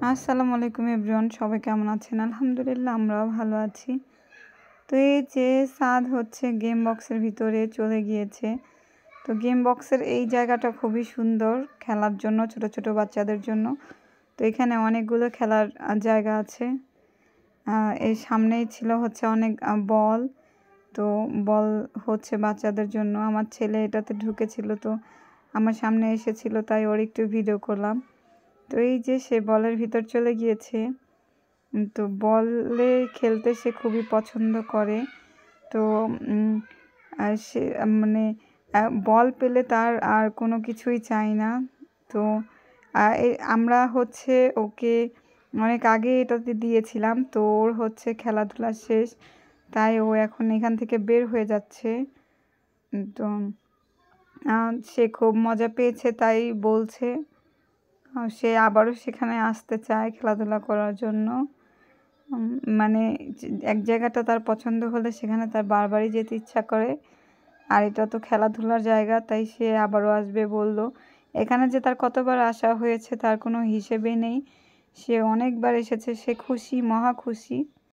আসসালামু আলাইকুম এভরিওয়ান, সবাই কেমন আছেন? আলহামদুলিল্লাহ আমরাও ভালো আছি। তো এই যে সাদ হচ্ছে গেম বক্সের ভিতরে চলে গিয়েছে। তো গেম বক্সের এই জায়গাটা খুবই সুন্দর খেলার জন্য, ছোট ছোট বাচ্চাদের জন্য। তো এখানে অনেকগুলো খেলার জায়গা আছে। এর সামনেই ছিল হচ্ছে অনেক বল। তো বল হচ্ছে বাচ্চাদের জন্য। আমার ছেলে এটাতে ঢুকেছিল, তো আমার সামনে এসেছিল, তাই ওর একটু ভিডিও করলাম। তো এই যে সে বলের ভিতর চলে গিয়েছে। তো বলে খেলতে সে খুবই পছন্দ করে। তো সে মানে বল পেলে তার আর কোনো কিছুই চাই না। তো আমরা হচ্ছে ওকে অনেক আগে এটাতে দিয়েছিলাম। তো ওর হচ্ছে খেলাধুলা শেষ, তাই ও এখন এখান থেকে বের হয়ে যাচ্ছে। তো সে খুব মজা পেয়েছে, তাই বলছে সে আবারও সেখানে আসতে চায় খেলাধুলা করার জন্য। মানে এক জায়গাটা তার পছন্দ হলে সেখানে তার বারবারই যেতে ইচ্ছা করে। আর এটা তো খেলাধুলার জায়গা, তাই সে আবারও আসবে বলল। এখানে যে তার কতবার আসা হয়েছে তার কোনো হিসেবে নেই। সে অনেকবার এসেছে, সে খুশি, মহা খুশি।